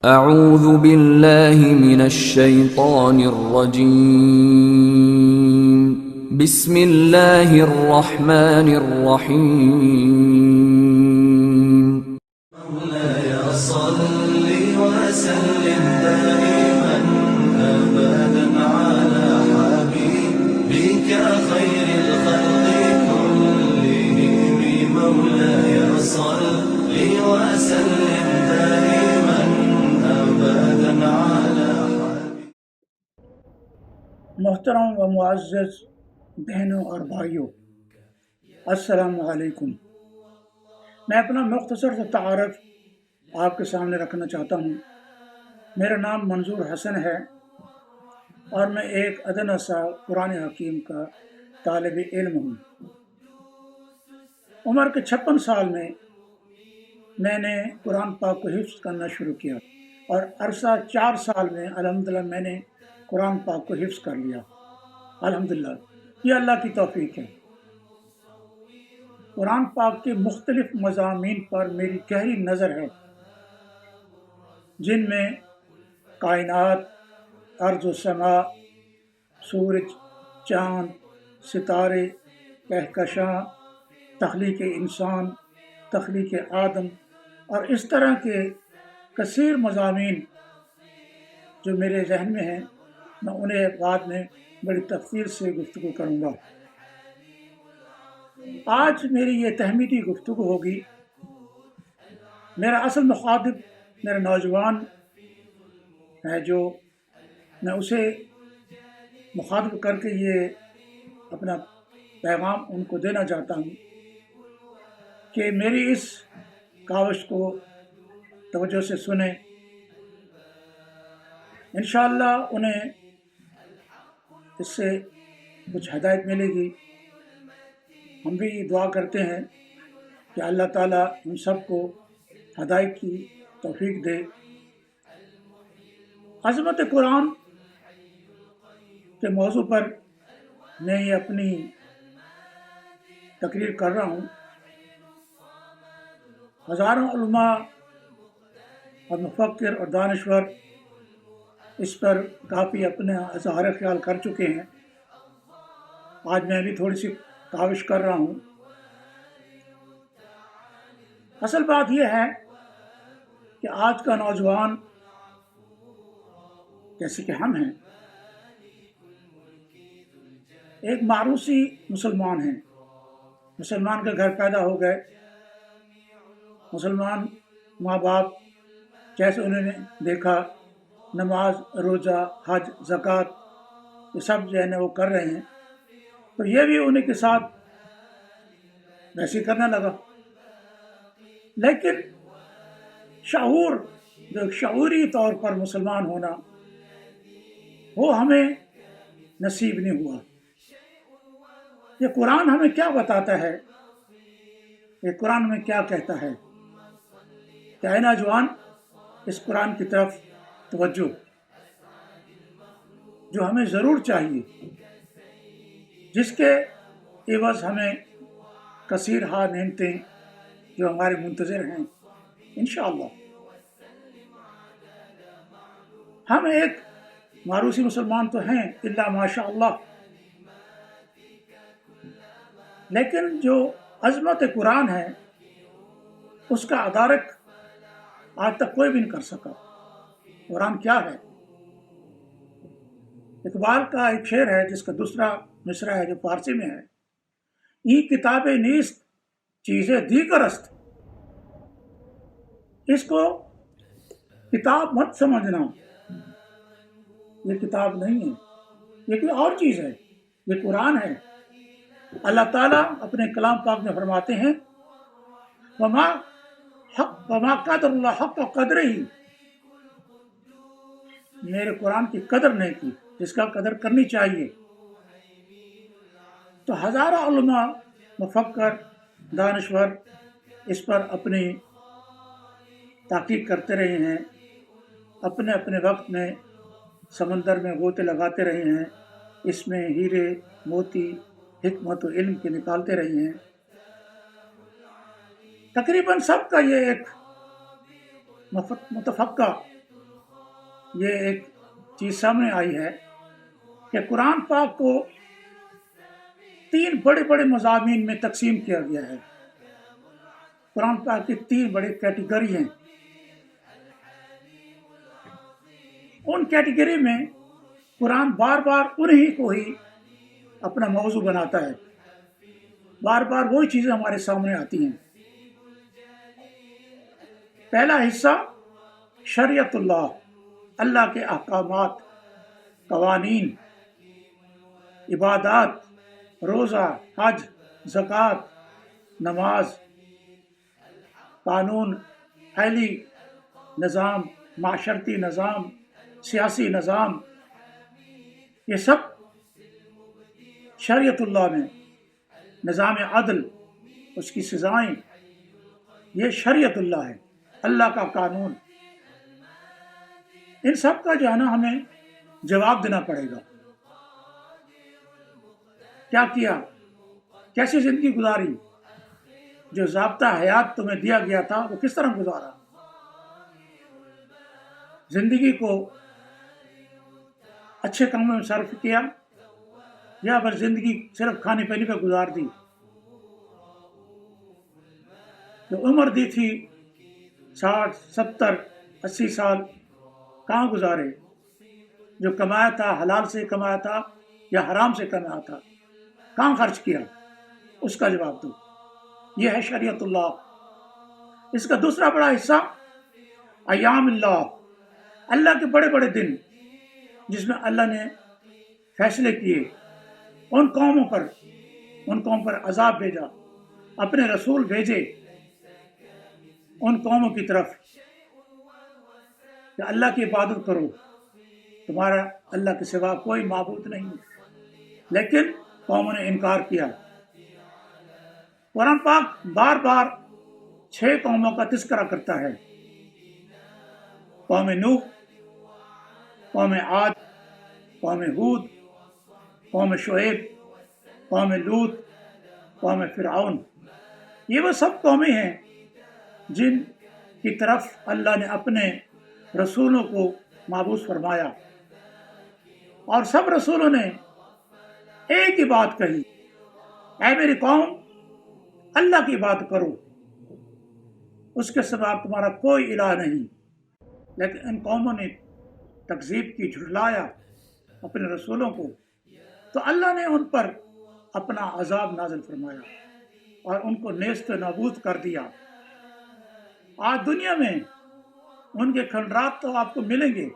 اعوذ باللہ من الشیطان الرجیم بسم اللہ الرحمن الرحیم مولاي صل وسلم دائما أبدا على حبيبك خير الخلق كلهم مولاي صل وسلم دائما أبدا على محترم و معزز بہنوں اور بھائیوں، السلام علیکم۔ میں اپنا مختصر سا تعارف آپ کے سامنے رکھنا چاہتا ہوں۔ میرا نام منظور حسن ہے اور میں ایک ادنیٰ سا قرآن حکیم کا طالب علم ہوں۔ عمر کے 56 سال میں نے قرآن پاک کو حفظ کرنا شروع کیا اور عرصہ 4 سال میں الحمدللہ میں نے قرآن پاک کو حفظ کر لیا۔ الحمدللہ، یہ اللہ کی توفیق ہے۔ قرآن پاک کے مختلف مضامین پر میری گہری نظر ہے، جن میں کائنات، ارض و سماء، سورج، چاند، ستارے، کہکشاں، تخلیق انسان، تخلیق آدم اور اس طرح کے کثیر مضامین جو میرے ذہن میں ہیں، میں انہیں بعد میں بڑی تفصیل سے گفتگو کروں گا۔ آج میری یہ تحمیدی گفتگو ہوگی۔ میرا اصل مخاطب میرا نوجوان ہے، جو میں اسے مخاطب کر کے یہ اپنا پیغام ان کو دینا چاہتا ہوں کہ میری اس کاوش کو توجہ سے سنیں۔ انشاءاللہ انہیں اس سے کچھ ہدایت ملے گی۔ ہم بھی دعا کرتے ہیں کہ اللہ تعالیٰ ہم سب کو ہدایت کی توفیق دے۔ عظمت قرآن کے موضوع پر میں یہ اپنی تقریر کر رہا ہوں۔ ہزاروں علماء اور مفکر اور دانشور اس پر کافی اپنا اظہار خیال کر چکے ہیں۔ آج میں بھی تھوڑی سی کاوش کر رہا ہوں۔ اصل بات یہ ہے کہ آج کا نوجوان، جیسے کہ ہم ہیں، ایک معروسی مسلمان ہیں۔ مسلمان کے گھر پیدا ہو گئے، مسلمان ماں باپ جیسے انہوں نے دیکھا، نماز، روزہ، حج، زکوٰۃ، یہ سب جو ہے نا وہ کر رہے ہیں، تو یہ بھی انہیں کے ساتھ ویسے ہی کرنے لگا۔ لیکن شعور، جو ایک شعوری طور پر مسلمان ہونا، وہ ہمیں نصیب نہیں ہوا۔ یہ قرآن ہمیں کیا بتاتا ہے؟ یہ قرآن ہمیں کیا کہتا ہے؟ کہ اے نوجوان، اس قرآن کی طرف توجہ، جو ہمیں ضرور چاہیے، جس کے عوض ہمیں کثیر ہا نعمتیں جو ہمارے منتظر ہیں انشاءاللہ۔ ہم ایک معروسی مسلمان تو ہیں الا ماشاء اللہ، لیکن جو عظمت قرآن ہے اس کا ادارک آج تک کوئی بھی نہیں کر سکا۔ قرآن کیا ہے؟ اقبال کا ایک شعر ہے جس کا دوسرا مصرع ہے جو فارسی میں ہے: ای کتاب نیست چیزیں دیگر است۔ اس کو کتاب مت سمجھنا، یہ کتاب نہیں ہے، یہ کوئی اور چیز ہے، یہ قرآن ہے۔ اللہ تعالیٰ اپنے کلام پاک میں فرماتے ہیں وما قدر اللہ حق قدرہ، میرے قرآن کی قدر نہیں کی جس کا قدر کرنی چاہیے۔ تو ہزاروں علماء، مفکر، دانشور اس پر اپنی تحقیق کرتے رہے ہیں، اپنے اپنے وقت میں سمندر میں غوطے لگاتے رہے ہیں، اس میں ہیرے موتی حکمت و علم کے نکالتے رہے ہیں۔ تقریباً سب کا یہ ایک متفقہ یہ ایک چیز سامنے آئی ہے کہ قرآن پاک کو 3 بڑے بڑے مضامین میں تقسیم کیا گیا ہے۔ قرآن پاک کی 3 بڑے کیٹیگری ہیں۔ ان کیٹیگری میں قرآن بار بار انہی کو ہی اپنا موضوع بناتا ہے، بار بار وہی چیزیں ہمارے سامنے آتی ہیں۔ پہلا حصہ شریعت اللہ، اللہ کے احکامات، قوانین، عبادات، روزہ، حج، زکوٰۃ، نماز، قانون، اہلی نظام، معاشرتی نظام، سیاسی نظام، یہ سب شریعت اللہ میں، نظام عدل، اس کی سزائیں، یہ شریعت اللہ ہے، اللہ کا قانون۔ ان سب کا جو ہے نا ہمیں جواب دینا پڑے گا۔ کیا کیا، کیسی زندگی گزاری، جو ضابطہ حیات تمہیں دیا گیا تھا وہ کس طرح گزارا، زندگی کو اچھے کاموں میں صرف کیا یا پھر زندگی صرف کھانے پینے پہ گزار دی۔ جو عمر دی تھی 60 70 80 سال کہاں گزارے، جو کمایا تھا حلال سے کمایا تھا یا حرام سے کمایا تھا، کہاں خرچ کیا، اس کا جواب دو۔ یہ ہے شریعت اللہ۔ اس کا دوسرا بڑا حصہ ایام اللہ، اللہ کے بڑے بڑے دن جس میں اللہ نے فیصلے کیے، ان قوموں پر عذاب بھیجا، اپنے رسول بھیجے ان قوموں کی طرف کہ اللہ کی عبادت کرو، تمہارا اللہ کے سوا کوئی معبود نہیں، لیکن قوموں نے انکار کیا۔ قرآن پاک بار بار 6 قوموں کا تذکرہ کرتا ہے، قوم نوح، قوم عاد، قوم ہود، قوم شعیب، قوم لوط، قوم فرعون۔ یہ وہ سب قومیں ہیں جن کی طرف اللہ نے اپنے رسولوں کو مبعوث فرمایا، اور سب رسولوں نے ایک ہی بات کہی، اے میری قوم، اللہ کی بات کرو، اس کے سوا تمہارا کوئی الہ نہیں۔ لیکن ان قوموں نے تکذیب کی، جھٹلایا اپنے رسولوں کو، تو اللہ نے ان پر اپنا عذاب نازل فرمایا اور ان کو نیست و نابود کر دیا۔ آج دنیا میں ان کے کھنڈرات تو آپ کو ملیں گے،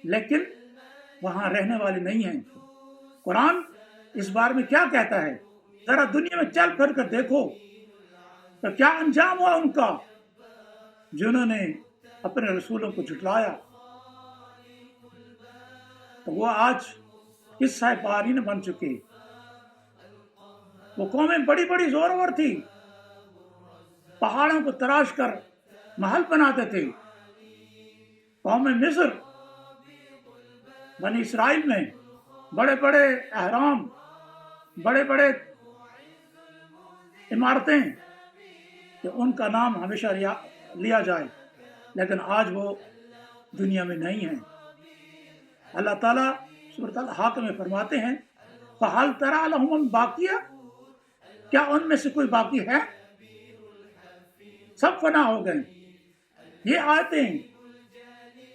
لیکن وہاں رہنے والے نہیں ہیں۔ قرآن اس بارے میں کیا کہتا ہے؟ ذرا دنیا میں چل پھر کر دیکھو تو کیا انجام ہوا ان کا، جنہوں نے اپنے رسولوں کو جھٹلایا۔ تو وہ آج قصہ پارین بن چکے۔ وہ قومیں بڑی بڑی زورور تھی، پہاڑوں کو تراش کر محل بناتے تھے۔ قوم مصر، بنی اسرائیل میں بڑے بڑے اہرام، بڑے بڑے عمارتیں کہ ان کا نام ہمیشہ لیا جائے، لیکن آج وہ دنیا میں نہیں ہیں۔ اللہ تعالیٰ سورۃ الحاق میں فرماتے ہیں فَهَلْ تَرَىٰ لَهُم بَاقِيَةً، کیا ان میں سے کوئی باقی ہے؟ سب فنا ہو گئے۔ یہ آیتیں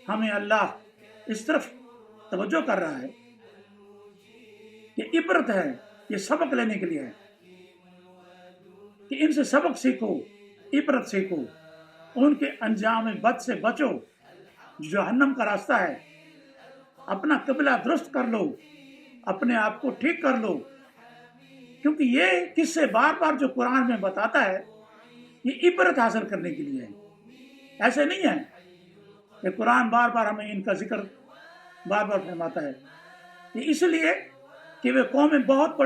ہمیں اللہ اس طرف توجہ کر رہا ہے، یہ عبرت ہے، یہ سبق لینے کے لیے ہے کہ ان سے سبق سیکھو، عبرت سیکھو، ان کے انجام بد سے بچو، جہنم کا راستہ ہے۔ اپنا قبلہ درست کر لو، اپنے آپ کو ٹھیک کر لو، کیونکہ یہ قصے بار بار جو قرآن میں بتاتا ہے یہ عبرت حاصل کرنے کے لیے ہے۔ ایسے نہیں ہے کہ قرآن بار بار ہمیں ان کا ذکر بار بار فرماتا ہے، یہ اس لیے کہ وہ قومیں بہت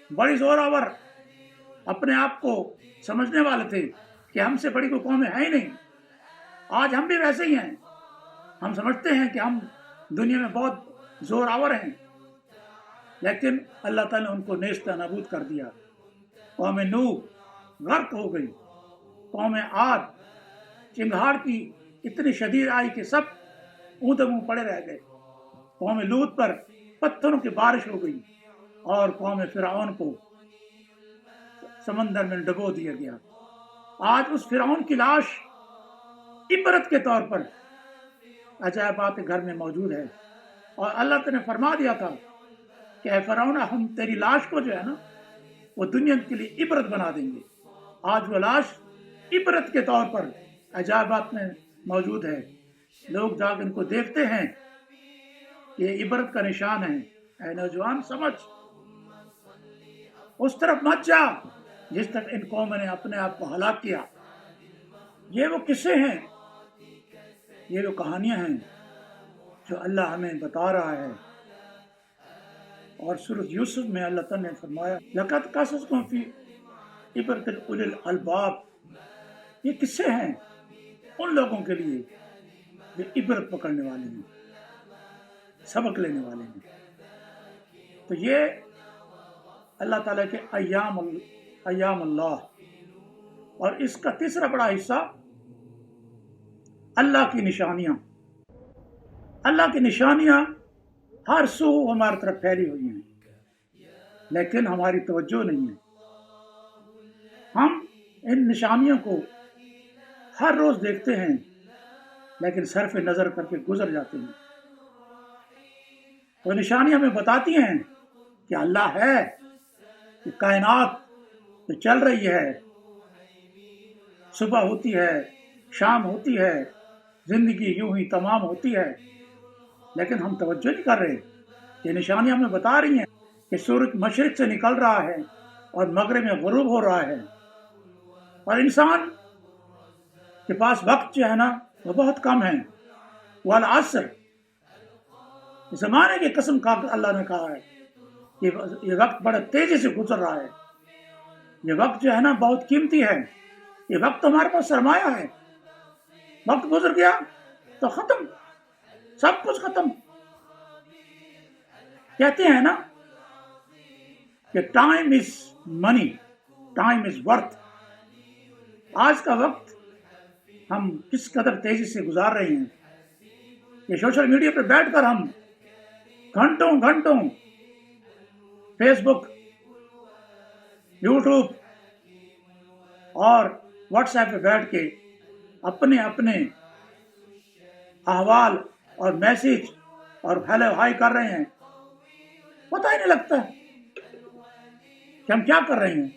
بڑی زوراور اپنے آپ کو سمجھنے والے تھے کہ ہم سے بڑی کوئی قومیں ہیں ہی نہیں۔ آج ہم بھی ویسے ہی ہیں، ہم سمجھتے ہیں کہ ہم دنیا میں بہت زور آور ہیں، لیکن اللہ تعالیٰ نے ان کو نیست نابود کر دیا۔ قوم نوح غرق ہو گئی، قوم عاد چنگھاڑ کی اتنی شدید آئی کہ سب اونتے منہ پڑے رہ گئے۔ قوم لوط پر پتھروں کی بارش ہو گئی اور قوم فرعون کو سمندر میں ڈبو دیا گیا۔ آج اس فرعون کی لاش عبرت کے طور پر عجائبات کے گھر میں موجود ہے، اور اللہ تعالیٰ نے فرما دیا تھا کہ اے فرعون، ہم تیری لاش کو جو ہے نا وہ دنیا کے لیے عبرت بنا دیں گے۔ آج وہ لاش عبرت کے طور پر عجائبات میں موجود ہے۔ لوگ جا کے ان کو دیکھتے ہیں کہ یہ عبرت کا نشان ہے۔ اے نوجوان، سمجھ، اس طرف مت جا جس طرح ان قوموں نے اپنے آپ کو ہلاک کیا۔ یہ وہ قصے ہیں، یہ وہ کہانیاں ہیں جو اللہ ہمیں بتا رہا ہے۔ اور سورۃ یوسف میں اللہ تعالیٰ نے فرمایا لَقَدْ قَصَصْنَاهُمْ فِي عِبْرَةٍ لِأُولِي الْأَلْبَابِ، یہ قصے ہیں ان لوگوں کے لیے جو عبرت پکڑنے والے ہیں، سبق لینے والے ہیں۔ تو یہ اللہ تعالیٰ کے ایام اللہ، اور اس کا تیسرا بڑا حصہ اللہ کی نشانیاں۔ اللہ کی نشانیاں ہر سو ہماری طرف پھیلی ہوئی ہیں، لیکن ہماری توجہ نہیں ہے۔ ہم ان نشانیوں کو ہر روز دیکھتے ہیں لیکن صرف نظر کر کے گزر جاتے ہیں۔ وہ نشانیاں ہمیں بتاتی ہیں کہ اللہ ہے، کہ کائنات جو چل رہی ہے، صبح ہوتی ہے، شام ہوتی ہے، زندگی یوں ہی تمام ہوتی ہے، لیکن ہم توجہ نہیں کر رہے۔ یہ نشانیاں ہمیں بتا رہی ہیں کہ سورج مشرق سے نکل رہا ہے اور مغرب میں غروب ہو رہا ہے، اور انسان کے پاس وقت جو ہے نا وہ بہت کم ہے۔ والعصر، زمانے کی قسم کھا کر اللہ نے کہا ہے یہ وقت بڑے تیزی سے گزر رہا ہے۔ یہ وقت جو ہے نا بہت قیمتی ہے۔ یہ وقت ہمارے پاس سرمایہ ہے۔ وقت گزر گیا تو ختم، سب کچھ ختم۔ کہتے ہیں نا کہ time is money, time is worth. آج کا وقت ہم کس قدر تیزی سے گزار رہے ہیں۔ یہ سوشل میڈیا پہ بیٹھ کر ہم گھنٹوں گھنٹوں فیس بک، یوٹیوب اور واٹس ایپ پہ بیٹھ کے اپنے احوال اور میسج اور ہیلو ہائی کر رہے ہیں، پتہ ہی نہیں لگتا کہ ہم کیا کر رہے ہیں۔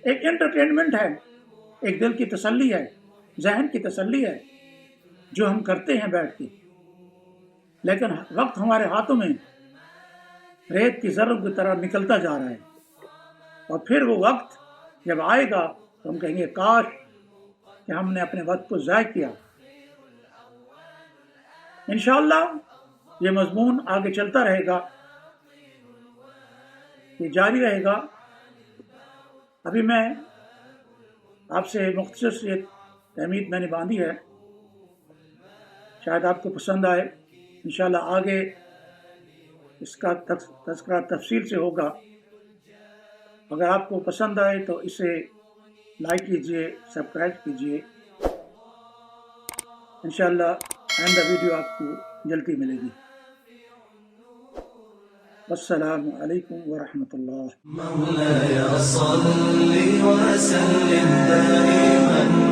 ایک انٹرٹینمنٹ ہے، ایک دل کی تسلی ہے، ذہن کی تسلی ہے جو ہم کرتے ہیں بیٹھ کے، لیکن وقت ہمارے ہاتھوں میں ریت کی ذروں کی طرح نکلتا جا رہا ہے، اور پھر وہ وقت جب آئے گا تو ہم کہیں گے کاش کہ ہم نے اپنے وقت کو ضائع کیا۔ انشاءاللہ یہ مضمون آگے چلتا رہے گا، یہ جاری رہے گا۔ ابھی میں آپ سے مختصر سی ایک تحمید میں نے باندھی ہے، شاید آپ کو پسند آئے۔ انشاءاللہ آگے اس کا تذکرہ تفصیل سے ہوگا۔ اگر آپ کو پسند آئے تو اسے لائک کیجئے، سبسکرائب کیجئے۔ انشاءاللہ آئندہ ویڈیو آپ کو جلدی ملے گی۔ السلام علیکم ورحمۃ اللہ۔ مولاي صل وسلم دائما